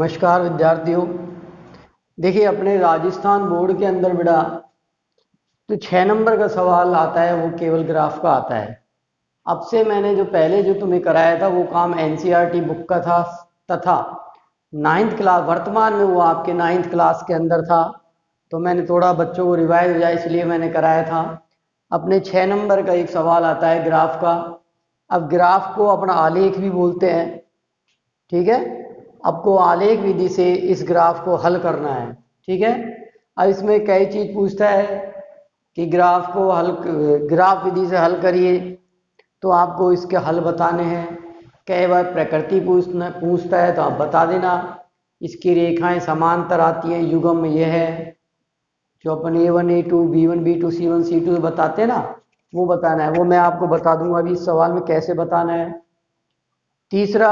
नमस्कार विद्यार्थियों। देखिए अपने राजस्थान बोर्ड के अंदर बेटा तो 6 नंबर का सवाल आता है, वो केवल ग्राफ का आता है। अब से मैंने जो पहले जो तुम्हें कराया था वो काम एनसीईआरटी बुक का था तथा 9th क्लास, वर्तमान में वो आपके 9th क्लास के अंदर था, तो मैंने थोड़ा बच्चों को रिवाइज हो जाए इसलिए मैंने कराया था। अपने 6 नंबर का एक सवाल आता है ग्राफ का। अब ग्राफ को अपना आलेख भी बोलते हैं, ठीक है। आपको आलेख विधि से इस ग्राफ को हल करना है, ठीक है। अब इसमें कई चीज पूछता है कि ग्राफ विधि से हल करिए, तो आपको इसके हल बताने हैं। कई बार प्रकृति पूछता है तो आप बता देना। इसकी रेखाएं समांतर आती हैं, युग्म में यह है जो अपन A1 A2 B1 B2 C1 C2 बताते हैं ना, वो बताना है। वो मैं आपको बता दूंगा अभी इस सवाल में कैसे बताना है। तीसरा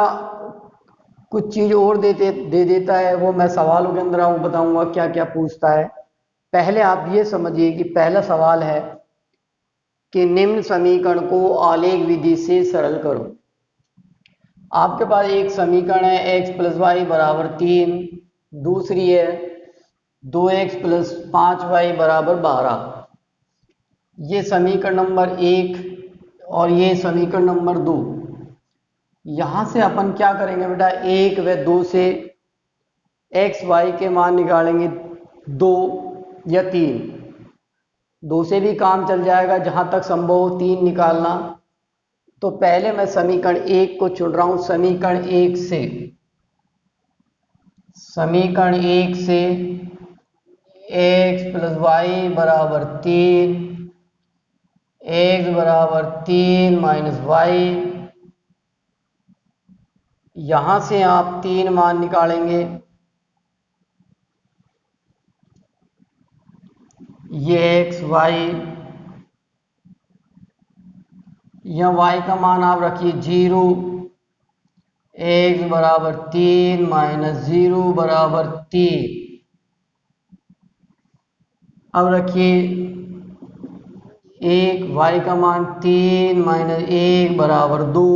कुछ चीज और दे देता है, वो मैं सवालों के अंदर बताऊंगा क्या क्या पूछता है। पहले आप ये समझिए कि पहला सवाल है कि निम्न समीकरण को आलेख विधि से सरल करो। आपके पास एक समीकरण है x + y = 3, दूसरी है 2x + 5y = 12। ये समीकरण नंबर 1 और ये समीकरण नंबर 2। यहां से अपन क्या करेंगे बेटा, 1 व 2 से x y के मान निकालेंगे, 2 या 3। 2 से भी काम चल जाएगा, जहां तक संभव हो 3 निकालना। तो पहले मैं समीकरण 1 को चुन रहा हूं। समीकरण 1 से x + y = 3, x = 3 - y। यहां से आप 3 मान निकालेंगे, ये x y, या y का मान आप रखिए 0, x = 3 - 0 = 3। अब रखिए 1, y का मान 3 - 1 = 2।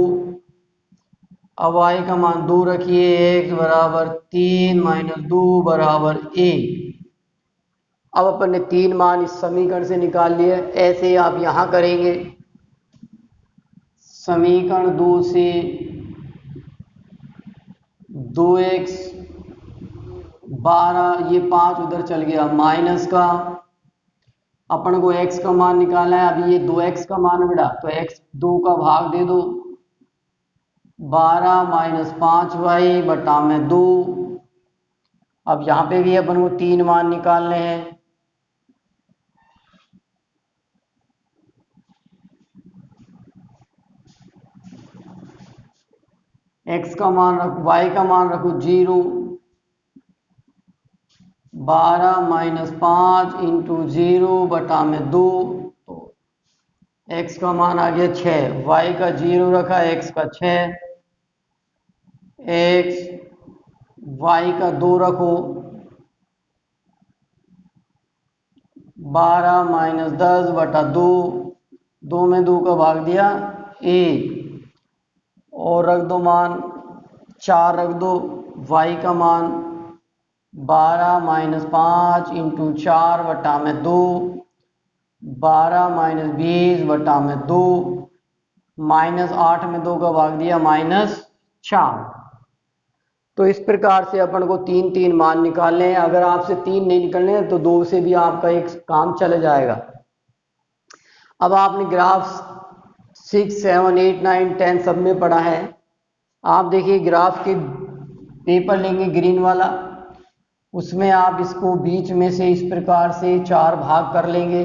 अब y का मान 2 रखिए, x = 3 - 2 = 1। अब अपन ने 3 मान इस समीकरण से निकाल लिए। ऐसे ही आप यहां करेंगे। समीकरण 2 से 2x 12, ये 5 उधर चल गया, माइनस का अपन को x का मान निकालना है। अभी ये 2x का मान है बेटा, तो x 2 का भाग दे दो, 12 - 5y / 2। अब यहां पे भी अपन को 3 मान निकालने हैं। x का मान रखो, y का मान रखो 0, 12 - 5 × 0 / 2। तो x का मान आ गया 6, y का 0 रखा, x का 6, x y का 2 रखो, 12 - 10 / 2, 2 में 2 का भाग दिया 1, और रख दो मान 4 रख दो। y का मान 12 - 5 × 4 / 2, 12 - 20 / 2, -8 में 2 का भाग दिया -4। तो इस प्रकार से अपन को 3 मान निकालने हैं। अगर आपसे 3 नहीं निकलने हैं तो 2 से भी आपका एक काम चले जाएगा। अब आपने ग्राफ 6, 7, 8, 9, 10 सब में पढ़ा है। आप देखिए ग्राफ के पेपर लेंगे ग्रीन वाला, उसमें आप इसको बीच में से इस प्रकार से 4 भाग कर लेंगे।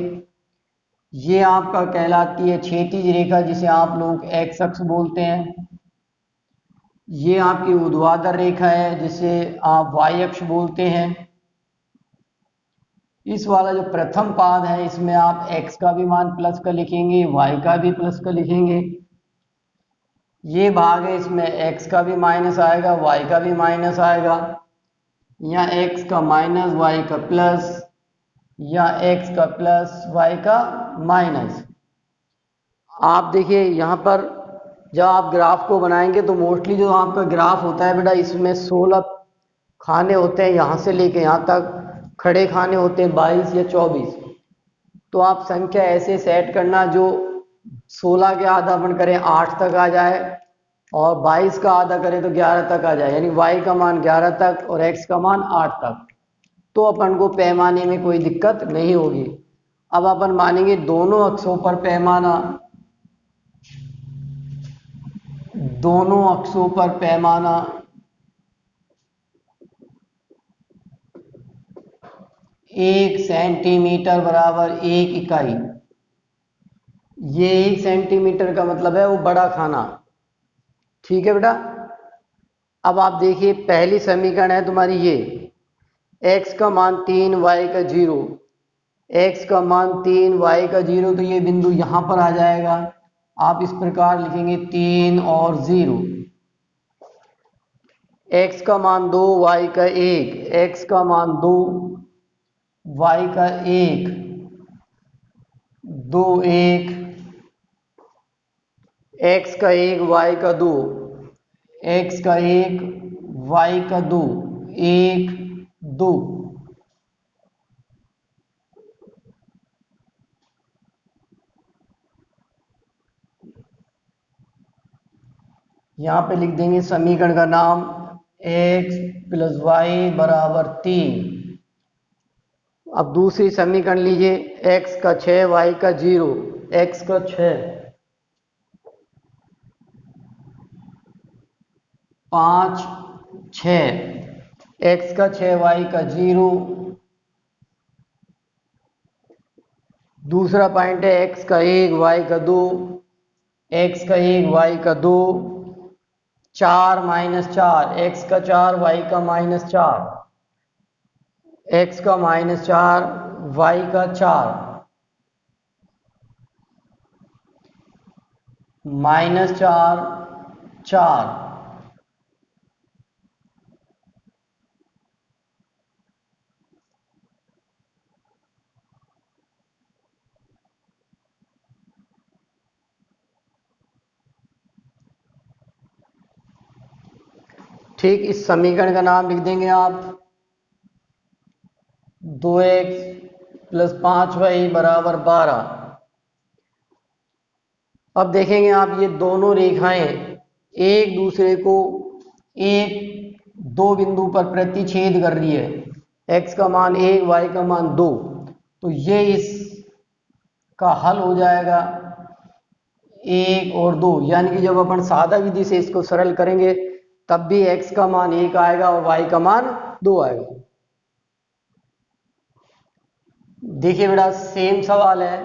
ये आपका कहलाती है क्षैतिज रेखा, जिसे आप लोग एक्स अक्ष बोलते हैं। ये आपकी ऊर्ध्वाधर रेखा है, जिसे आप वाई अक्ष बोलते हैं। इस वाला जो प्रथम पाद है, इसमें आप x का भी मान प्लस का लिखेंगे, y का भी प्लस का लिखेंगे। ये भाग है, इसमें x का भी माइनस आएगा, y का भी माइनस आएगा, या x का माइनस y का प्लस, या x का प्लस y का माइनस। आप देखिए यहाँ पर जब आप ग्राफ को बनाएंगे तो मोस्टली जो आपका ग्राफ होता है बेटा, इसमें 16 खाने होते हैं यहाँ से लेके यहाँ तक, खड़े खाने होते हैं 22 या 24। तो आप संख्या ऐसे सेट करना जो 16 के आधा अपन करें 8 तक आ जाए, और 22 का आधा करें तो 11 तक आ जाए, यानी y का मान 11 तक और x का मान 8 तक। तो अपन को पैमाने में कोई दिक्कत नहीं होगी। अब अपन मानेंगे दोनों अक्षों पर पैमाना, दोनों अक्षों पर पैमाना 1 सेंटीमीटर बराबर 1 इकाई। ये 1 सेंटीमीटर का मतलब है वो बड़ा खाना। ठीक है बेटा। अब आप देखिए पहली समीकरण है तुम्हारी ये, x का मान 3 y का 0, x का मान 3 y का 0, तो ये बिंदु यहां पर आ जाएगा। आप इस प्रकार लिखेंगे 3 और 0। x का मान 2 y का 1, x का मान 2 y का 1, 2 1, x का 1 y का 2, x का 1 y का 2, 1 2। यहां पे लिख देंगे समीकरण का नाम x प्लस वाई बराबर 3। अब दूसरी समीकरण लीजिए, x का 6 y का 0, x का 6 5 6, x का 6 y का 0। दूसरा पॉइंट है x का 1 y का 2, x का 1 y का 2, 4 माइनस 4, x का 4 y का माइनस 4, x का माइनस 4 y का 4, माइनस 4 4। ठीक, इस समीकरण का नाम लिख देंगे आप 2x प्लस 5y बराबर 12। अब देखेंगे आप ये दोनों रेखाएं एक दूसरे को एक दो बिंदु पर प्रतिच्छेद कर रही है, x का मान 1 y का मान 2। तो ये इसका हल हो जाएगा 1 और 2, यानी कि जब अपन सादा विधि से इसको सरल करेंगे तब भी x का मान 1 आएगा और y का मान 2 आएगा। देखिए बेटा सेम सवाल है,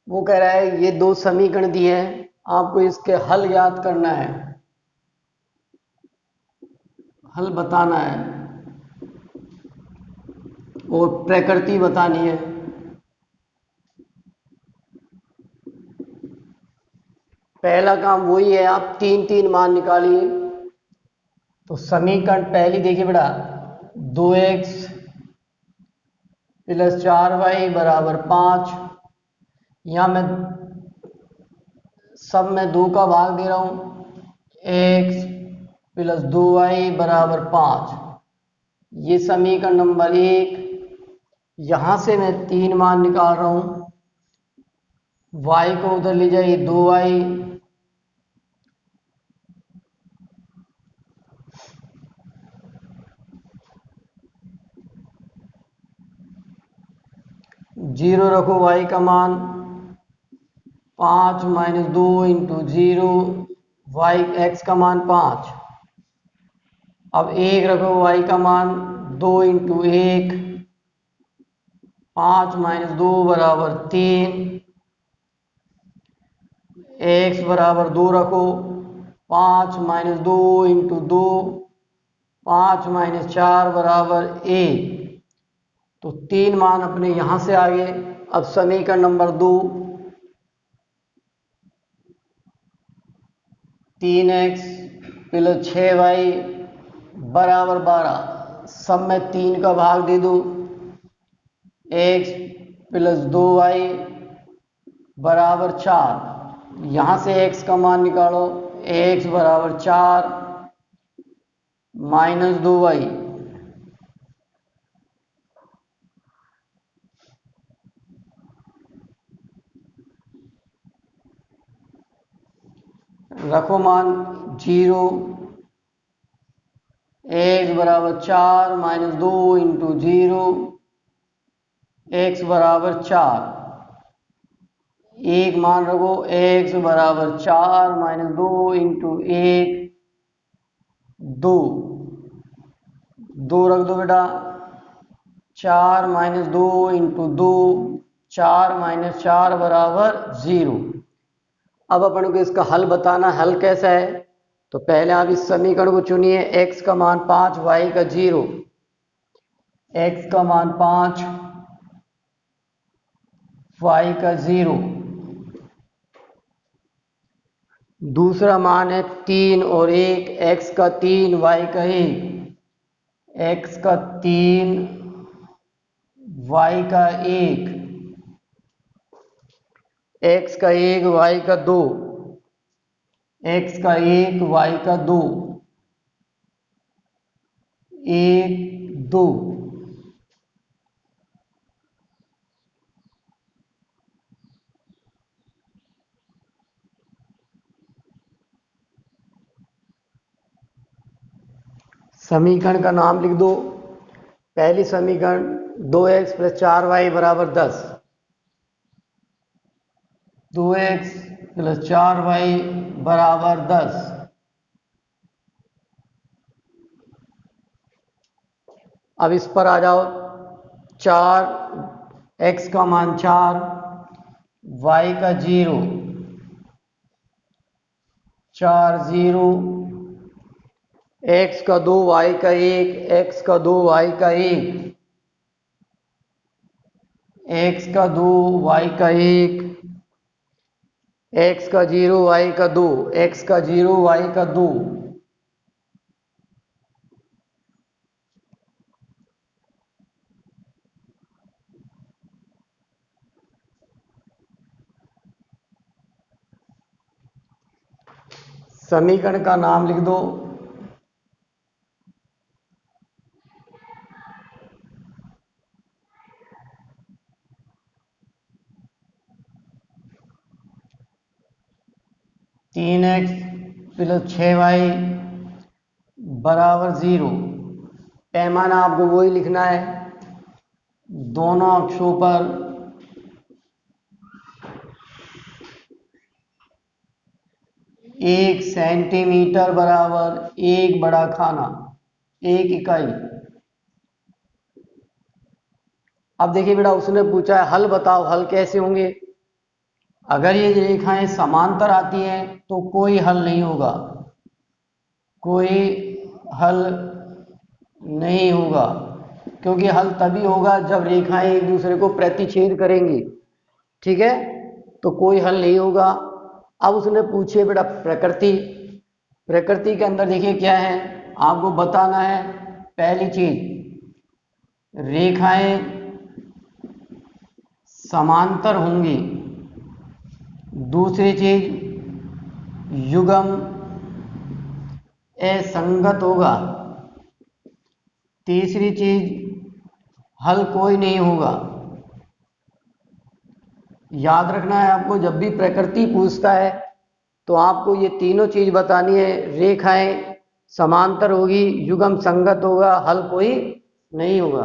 वो कह रहा है ये दो समीकरण दिए हैं, आपको इसके हल याद करना है, हल बताना है और प्रकृति बतानी है। पहला काम वही है, आप 3 3 मान निकालिए। तो समीकरण पहली देखिए बेटा, 2x प्लस 4y बराबर 5। यहां मैं सब में 2 का भाग दे रहा हूं, x प्लस 2y बराबर 5। ये समीकरण नंबर 1। यहां से मैं 3 मान निकाल रहा हूं, y को उधर ले जाइए 2y, जीरो रखो y का मान 5 माइनस 2 इंटू 0, वाई एक्स का मान 5। अब 1 रखो y का मान 2 इंटू 1, 5 माइनस 2 बराबर 3, x बराबर 2 रखो, 5 माइनस 2 इंटू 2, 5 माइनस 4 बराबर 1। तो 3 मान अपने यहां से आ गए। अब समीकरण नंबर 2, 3x प्लस 6y बराबर 12। सब में 3 का भाग दे दो, x प्लस 2y बराबर 4। यहां से x का मान निकालो, x बराबर 4, -2y रखो मान 0, x बराबर 4 -2 इंटू 0, x बराबर 4, एक मान रखो x बराबर 4 -2 इंटू 1 2, 2 रख दो बेटा, 4 -2 इंटू 2, 4 - 4 बराबर 0। अब अपन को इसका हल बताना, हल कैसा है? तो पहले आप इस समीकरण को चुनिए, x का मान 5, y का 0, x का मान 5, y का 0, दूसरा मान है 3 और 1, x का 3, y का 1, x का 3, y का 1, x का 1, y का 2, x का 1, y का 2, 1 2। समीकरण का नाम लिख दो। पहली समीकरण 2x + 4y बराबर 10, 2x + 4y बराबर 10। अब इस पर आ जाओ, 4, x का मान 4, y का 0, 4 0, x का 2, y का 1, x का 2, y का 1, x का 2, y का 1, x का 0, y का 2, x का 0, y का 2, समीकरण का नाम लिख दो। तीन एक्स प्लस 6y बराबर 0। पैमाना आपको वही लिखना है, दोनों अक्षों पर 1 सेंटीमीटर बराबर 1 बड़ा खाना, 1 इकाई। अब देखिए बेटा, उसने पूछा है हल बताओ, हल कैसे होंगे? अगर ये रेखाएं समांतर आती हैं तो कोई हल नहीं होगा, कोई हल नहीं होगा, क्योंकि हल तभी होगा जब रेखाएं एक दूसरे को प्रतिच्छेद करेंगी। ठीक है, तो कोई हल नहीं होगा। अब उसने पूछे बेटा प्रकृति, प्रकृति के अंदर देखिए क्या है, आपको बताना है। पहली चीज, रेखाएं समांतर होंगी। दूसरी चीज, युग्म असंगत होगा। तीसरी चीज, हल कोई नहीं होगा। याद रखना है आपको, जब भी प्रकृति पूछता है तो आपको ये तीनों चीज बतानी है। रेखाएं समांतर होगी, युग्म संगत होगा, हल कोई नहीं होगा।